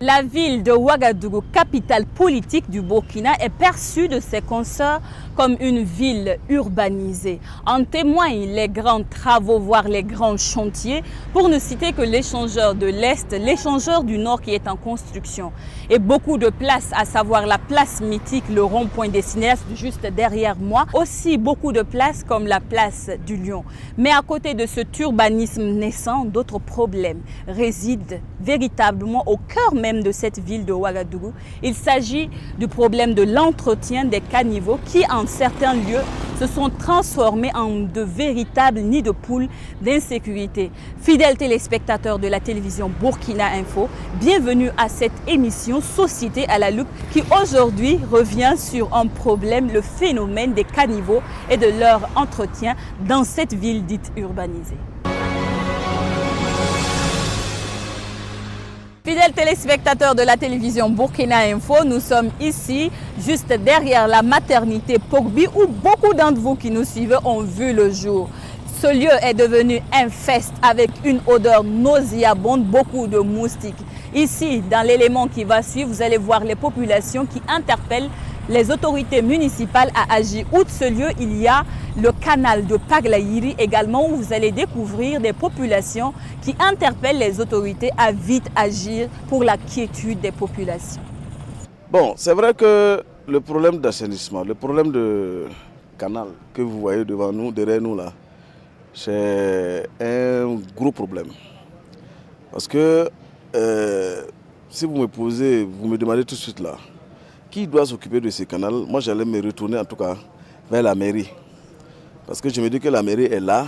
La ville de Ouagadougou, capitale politique du Burkina, est perçue de ses consoeurs comme une ville urbanisée. En témoignent les grands travaux, voire les grands chantiers, pour ne citer que l'échangeur de l'Est, l'échangeur du Nord qui est en construction. Et beaucoup de places, à savoir la place mythique, le rond-point des cinéastes juste derrière moi, aussi beaucoup de places comme la place du Lion. Mais à côté de cet urbanisme naissant, d'autres problèmes résident véritablement au cœur même de cette ville de Ouagadougou. Il s'agit du problème de l'entretien des caniveaux qui, en certains lieux, se sont transformés en de véritables nids de poules d'insécurité. Fidèles téléspectateurs de la télévision Burkina Info, bienvenue à cette émission Société à la loupe qui aujourd'hui revient sur un problème, le phénomène des caniveaux et de leur entretien dans cette ville dite urbanisée. Fidèles téléspectateurs de la télévision Burkina Info, nous sommes ici, juste derrière la maternité Pogbi, où beaucoup d'entre vous qui nous suivez ont vu le jour. Ce lieu est devenu infeste avec une odeur nauséabonde, beaucoup de moustiques. Ici, dans l'élément qui va suivre, vous allez voir les populations qui interpellent les autorités municipales à agir. Outre ce lieu, il y a le canal de Paglayiri également où vous allez découvrir des populations qui interpellent les autorités à vite agir pour la quiétude des populations. Bon, c'est vrai que le problème d'assainissement, le problème de canal que vous voyez devant nous, derrière nous là, c'est un gros problème. Parce que si vous me demandez tout de suite là, qui doit s'occuper de ces canaux? Moi, j'allais me retourner en tout cas vers la mairie. Parce que je me dis que la mairie est là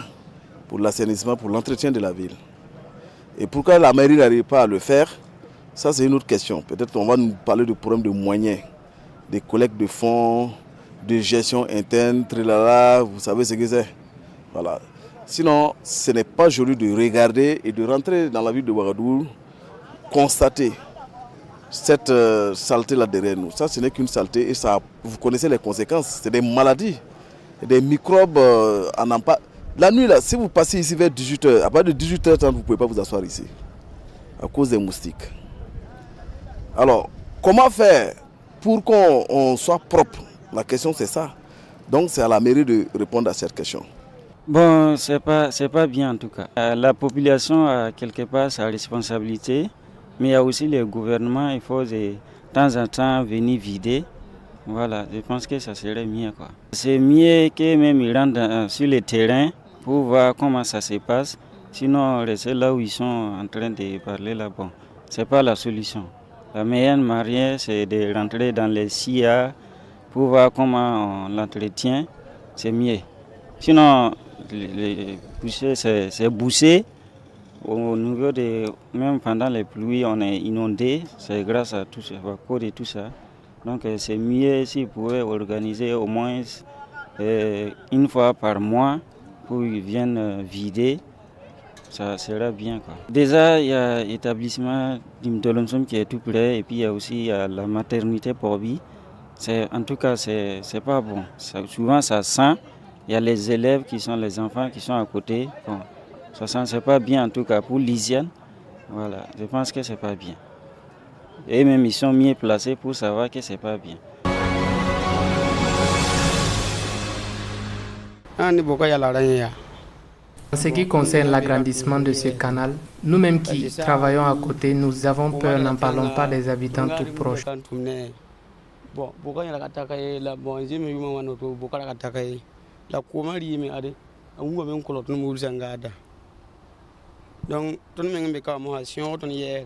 pour l'assainissement, pour l'entretien de la ville. Et pourquoi la mairie n'arrive pas à le faire? Ça, c'est une autre question. Peut-être qu'on va nous parler de problèmes de moyens, des collectes de fonds, de gestion interne, trilala, vous savez ce que c'est. Voilà. Sinon, ce n'est pas joli de regarder et de rentrer dans la ville de Ouagadougou, constater cette saleté là derrière nous. Ça, ce n'est qu'une saleté et ça, vous connaissez les conséquences. C'est des maladies, des microbes en empat. La nuit là, si vous passez ici vers 18h, à partir de 18h30, vous ne pouvez pas vous asseoir ici à cause des moustiques. Alors, comment faire pour qu'on soit propre? La question c'est ça. Donc c'est à la mairie de répondre à cette question. Bon, c'est pas bien en tout cas. La population a quelque part sa responsabilité. Mais il y a aussi les gouvernements, il faut de temps en temps venir vider. Voilà, je pense que ça serait mieux, quoi. C'est mieux que même ils rentrent sur le terrain pour voir comment ça se passe. Sinon, rester là où ils sont en train de parler là, bon, c'est pas la solution. La meilleure manière, c'est de rentrer dans les SIA pour voir comment on l'entretient, c'est mieux. Sinon, les boucher, c'est boucher. Au niveau même pendant les pluies, on est inondé, c'est grâce à tout ça, à cause de tout ça. Donc c'est mieux s'ils pouvaient organiser au moins une fois par mois pour qu'ils viennent vider, ça sera bien, quoi. Déjà, il y a l'établissement d'Imdolomsom qui est tout près et puis il y a aussi la maternité Porbi. En tout cas, c'est pas bon. Souvent ça sent, il y a les élèves qui sont les enfants qui sont à côté. Bon. Ça ne sent pas bien en tout cas pour l'hygiène. Voilà, je pense que c'est pas bien. Et même ils sont mieux placés pour savoir que c'est pas bien. En ce qui concerne l'agrandissement de ce canal, nous-mêmes qui travaillons à côté, nous avons peur, n'en parlons pas des habitants tout proches. Donc, tout le monde est comme si on était hier.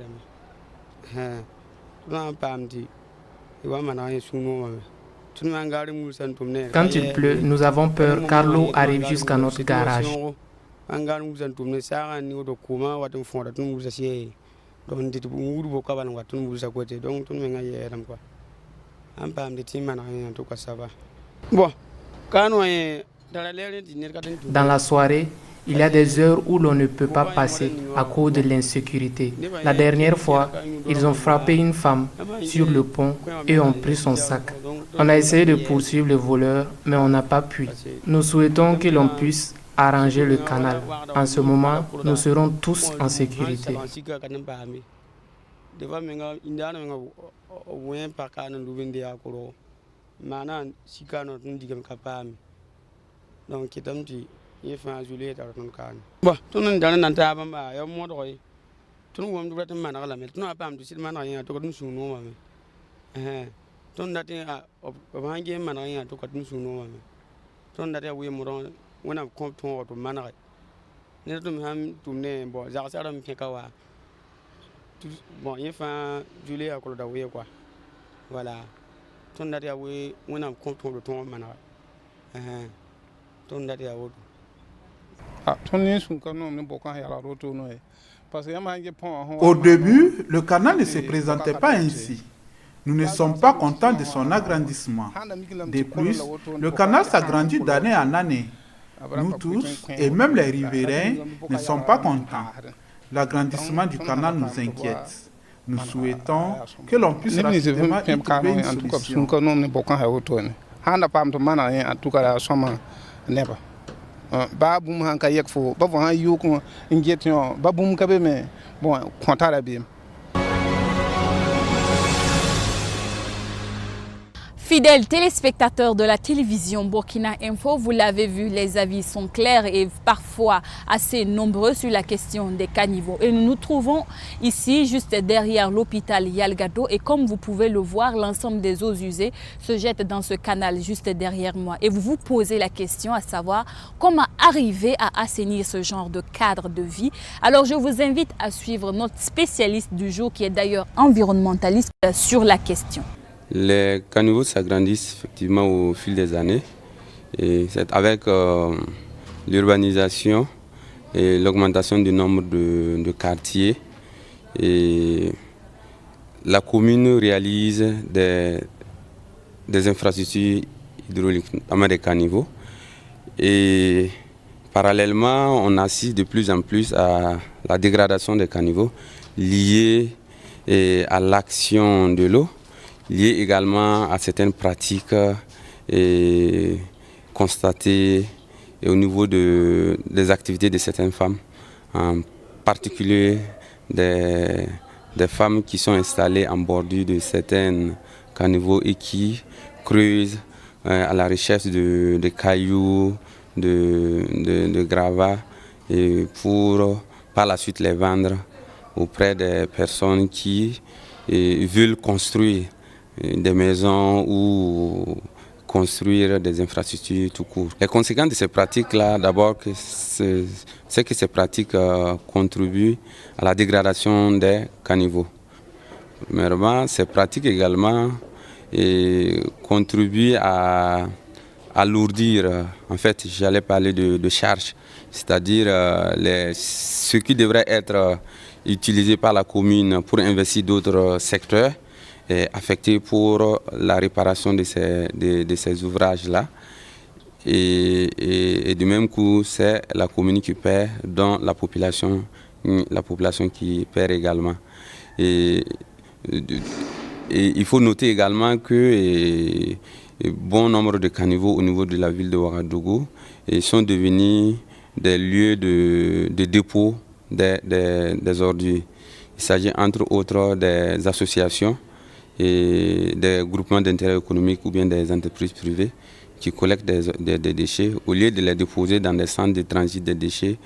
Quand il pleut, nous avons peur car l'eau arrive jusqu'à notre garage. Dans la soirée, il y a des heures où l'on ne peut pas passer à cause de l'insécurité. La dernière fois, ils ont frappé une femme sur le pont et ont pris son sac. On a essayé de poursuivre le voleur, mais on n'a pas pu. Nous souhaitons que l'on puisse arranger le canal. En ce moment, nous serons tous en sécurité. Deva menga indana menga wen pakana ndubende akoro mana sikano ndigam kapami donc kitamti yefa juliet aron kan ba tunan dana nanta bamba ya modoy tun wom du tan mana la mel tun apam du sid mana ya to dum sunu ma me tun dati a bangi mana ya to dum sunu ma me tun dati we mo don wona kom to to mana ne dum ham tum ne bo za sa ram ke kawa bon yefa juliet akolo da we quoi voilà ton dati a we wona kom to to mana ton dati a wo Au début, le canal ne se présentait pas ainsi. Nous ne sommes pas contents de son agrandissement. De plus, le canal s'agrandit d'année en année. Nous tous, et même les riverains, ne sommes pas contents. L'agrandissement du canal nous inquiète. Nous souhaitons que l'on puisse rapidement y trouver une solution. Babum han ka yek fo ba han yu ko injection babum ka be me bon kontara bi. Fidèles téléspectateurs de la télévision Burkina Info, vous l'avez vu, les avis sont clairs et parfois assez nombreux sur la question des caniveaux. Et nous nous trouvons ici, juste derrière l'hôpital Yalgado. Et comme vous pouvez le voir, l'ensemble des eaux usées se jettent dans ce canal juste derrière moi. Et vous vous posez la question à savoir comment arriver à assainir ce genre de cadre de vie. Alors je vous invite à suivre notre spécialiste du jour qui est d'ailleurs environnementaliste sur la question. Les caniveaux s'agrandissent effectivement au fil des années et c'est avec l'urbanisation et l'augmentation du nombre de quartiers et la commune réalise des infrastructures hydrauliques, notamment des caniveaux et parallèlement on assiste de plus en plus à la dégradation des caniveaux liée à l'action de l'eau, lié également à certaines pratiques constatées au niveau des activités de certaines femmes, en particulier des femmes qui sont installées en bordure de certains caniveaux et qui creusent à la recherche de cailloux, de gravats, et pour par la suite les vendre auprès des personnes qui veulent construire des maisons ou construire des infrastructures tout court. Les conséquences de ces pratiques-là, d'abord, c'est que ces pratiques contribuent à la dégradation des caniveaux. Premièrement, ces pratiques également contribuent à alourdir, en fait, j'allais parler de charges, c'est-à-dire ce qui devrait être utilisé par la commune pour investir d'autres secteurs est affecté pour la réparation de ces ouvrages-là. Et du même coup, c'est la commune qui perd, dont la population qui perd également. Et il faut noter également que bon nombre de caniveaux au niveau de la ville de Ouagadougou sont devenus des lieux de dépôt des ordures. Il s'agit entre autres des associations et des groupements d'intérêt économique ou bien des entreprises privées qui collectent des déchets, au lieu de les déposer dans des centres de transit des déchets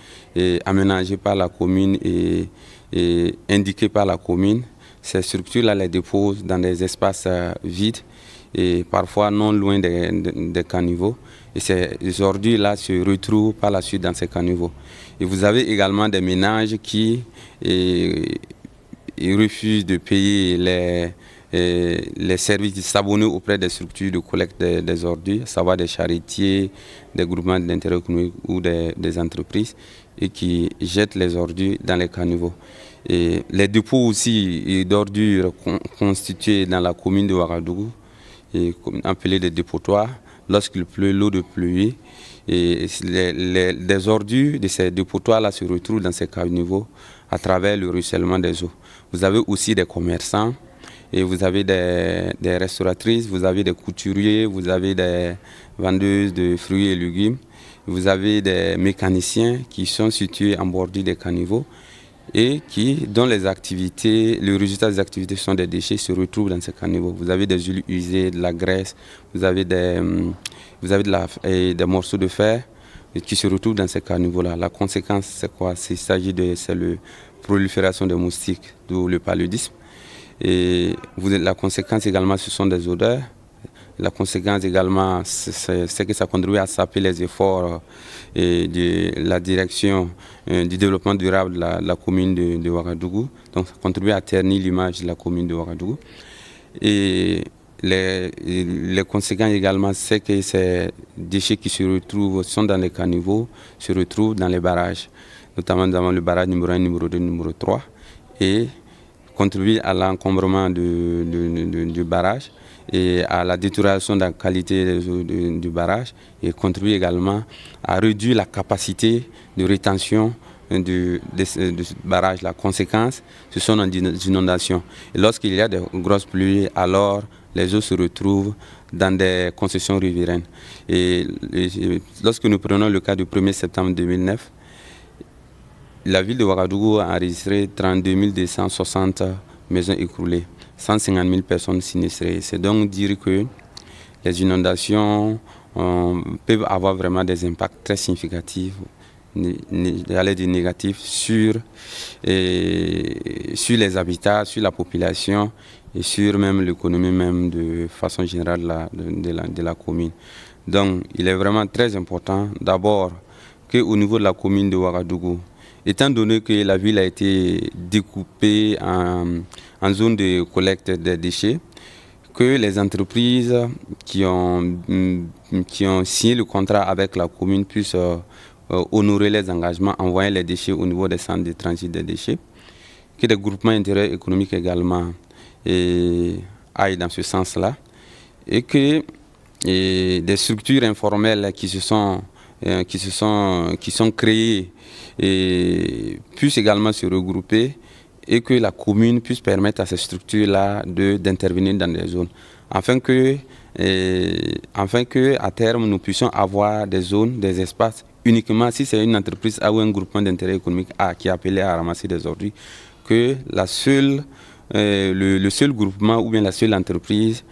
aménagés par la commune et indiqués par la commune. Ces structures-là les déposent dans des espaces vides et parfois non loin des caniveaux. Et ces ordures-là se retrouvent par la suite dans ces caniveaux. Et vous avez également des ménages qui refusent de payer les services s'abonner auprès des structures de collecte des ordures, à savoir des charretiers, des groupements d'intérêt économique ou des entreprises, et qui jettent les ordures dans les caniveaux. Et les dépôts aussi d'ordures constitués dans la commune de Ouagadougou, appelés des dépotoirs, lorsqu'il pleut, l'eau de pluie, et des ordures de ces dépotoirs-là se retrouvent dans ces caniveaux à travers le ruissellement des eaux. Vous avez aussi des commerçants, et vous avez des restauratrices, vous avez des couturiers, vous avez des vendeuses de fruits et légumes, vous avez des mécaniciens qui sont situés en bordure des caniveaux et dont les activités, le résultat des activités sont des déchets se retrouvent dans ces caniveaux. Vous avez des huiles usées, de la graisse, vous avez des morceaux de fer qui se retrouvent dans ces caniveaux-là. La conséquence, c'est quoi? C'est la prolifération des moustiques, d'où le paludisme. Et la conséquence également, ce sont des odeurs. La conséquence également, c'est que ça contribue à saper les efforts de la direction du développement durable de la commune de Ouagadougou. Donc ça contribue à ternir l'image de la commune de Ouagadougou. Et les conséquences également, c'est que ces déchets qui sont dans les caniveaux se retrouvent dans les barrages, notamment dans le barrage numéro 1, numéro 2, numéro 3, et contribuent à l'encombrement du barrage et à la détérioration de la qualité du barrage, et contribue également à réduire la capacité de rétention de ce barrage. La conséquence, ce sont des inondations. Et lorsqu'il y a de grosses pluies, alors les eaux se retrouvent dans des concessions riveraines. Et lorsque nous prenons le cas du 1er septembre 2009, la ville de Ouagadougou a enregistré 32 260 maisons écroulées, 150 000 personnes sinistrées. C'est donc dire que les inondations peuvent avoir vraiment des impacts très significatifs, j'allais dire négatifs, sur les habitats, sur la population et sur même l'économie même de façon générale de la commune. Donc il est vraiment très important d'abord qu'au niveau de la commune de Ouagadougou, étant donné que la ville a été découpée en zone de collecte des déchets, que les entreprises qui ont signé le contrat avec la commune puissent honorer les engagements, envoyer les déchets au niveau des centres de transit des déchets, que des groupements intérieurs économiques également aillent dans ce sens-là, et que des structures informelles qui sont créées et puissent également se regrouper, et que la commune puisse permettre à ces structures-là d'intervenir dans des zones, afin que à terme nous puissions avoir des zones, des espaces, uniquement si c'est une entreprise ou un groupement d'intérêt économique qui est appelé à ramasser des ordures, que le seul groupement ou bien la seule entreprise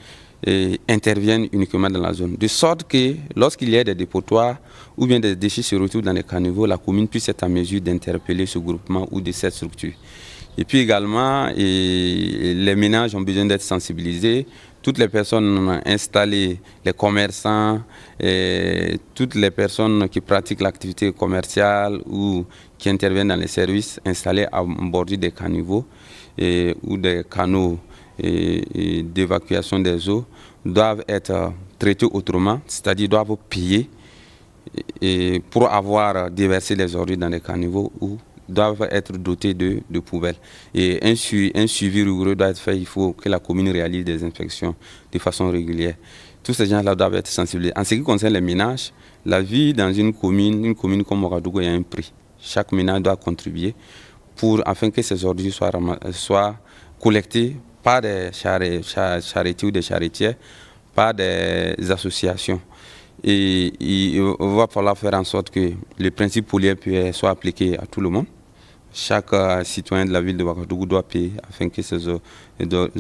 interviennent uniquement dans la zone. De sorte que lorsqu'il y a des dépotoirs ou bien des déchets se retrouvent dans les caniveaux, la commune puisse être en mesure d'interpeller ce groupement ou de cette structure. Et puis également, les ménages ont besoin d'être sensibilisés. Toutes les personnes installées, les commerçants, toutes les personnes qui pratiquent l'activité commerciale ou qui interviennent dans les services installés à bord des caniveaux ou des canaux d'évacuation des eaux doivent être traités autrement, c'est-à-dire doivent payer pour avoir déversé les ordures dans les caniveaux ou doivent être dotés de poubelles. Et un suivi rigoureux doit être fait. Il faut que la commune réalise des inspections de façon régulière. Tous ces gens-là doivent être sensibilisés. En ce qui concerne les ménages, la vie dans une commune comme Ouagadougou, il y a un prix. Chaque ménage doit contribuer afin que ces ordures soient collectées par des charretiers ou des charretières, par des associations. Et il va falloir faire en sorte que le principe pollueur-payeur soit appliqué à tout le monde. Chaque citoyen de la ville de Ouagadougou doit payer afin que ces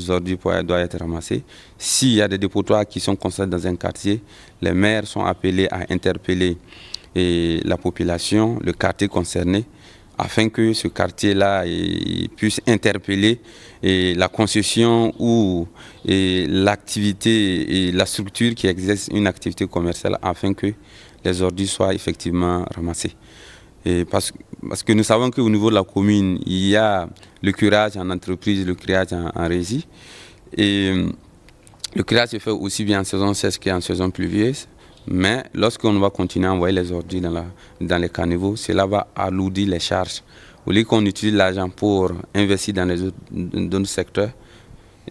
ordures doivent être ramassées. S'il y a des dépotoirs qui sont constatés dans un quartier, les maires sont appelés à interpeller la population, le quartier concerné, afin que ce quartier-là puisse interpeller la concession ou l'activité et la structure qui exerce une activité commerciale afin que les ordures soient effectivement ramassées. Parce que nous savons qu'au niveau de la commune, il y a le curage en entreprise, le curage en régie. Et le curage se fait aussi bien en saison sèche qu'en saison pluvieuse. Mais lorsqu'on va continuer à envoyer les ordures dans les caniveaux, cela va alourdir les charges. Au lieu qu'on utilise l'argent pour investir dans les autres secteurs,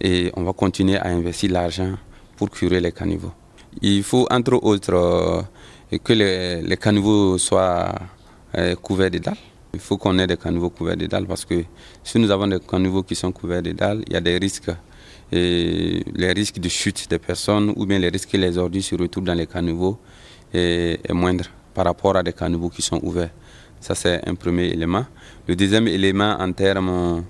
et on va continuer à investir l'argent pour curer les caniveaux. Il faut entre autres que les caniveaux soient couverts de dalles. Il faut qu'on ait des caniveaux couverts de dalles parce que si nous avons des caniveaux qui sont couverts de dalles, il y a des risques. Et les risques de chute des personnes ou bien les risques que les ordures se retrouvent dans les caniveaux est moindre par rapport à des caniveaux qui sont ouverts. Ça, c'est un premier élément. Le deuxième élément, en termes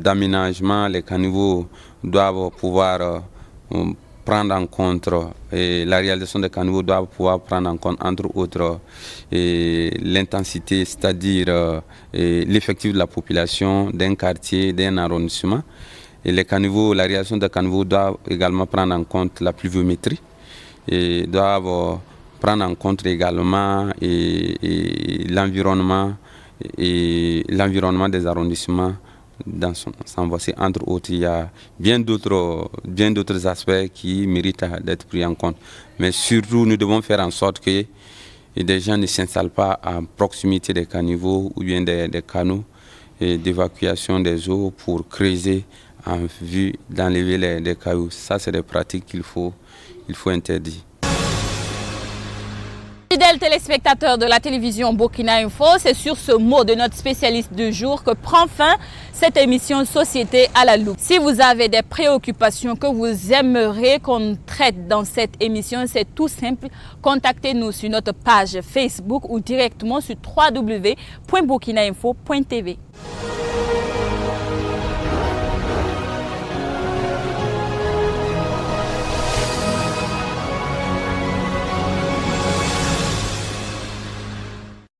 d'aménagement, les caniveaux doivent pouvoir prendre en compte, et la réalisation des caniveaux doit pouvoir prendre en compte, entre autres, l'intensité, c'est-à-dire l'effectif de la population d'un quartier, d'un arrondissement. Et les caniveaux, la réalisation des caniveaux doit également prendre en compte la pluviométrie et doivent prendre en compte également l'environnement des arrondissements dans son ensemble. Entre autres, il y a bien d'autres aspects qui méritent d'être pris en compte. Mais surtout, nous devons faire en sorte que des gens ne s'installent pas à proximité des caniveaux ou bien des canaux d'évacuation des eaux pour creuser en vue d'enlever les cailloux. Ça, c'est des pratiques qu'il faut interdire. Fidèles téléspectateurs de la télévision Burkina Info, c'est sur ce mot de notre spécialiste du jour que prend fin cette émission Société à la loupe. Si vous avez des préoccupations que vous aimeriez qu'on traite dans cette émission, c'est tout simple. Contactez-nous sur notre page Facebook ou directement sur www.burkinainfo.tv.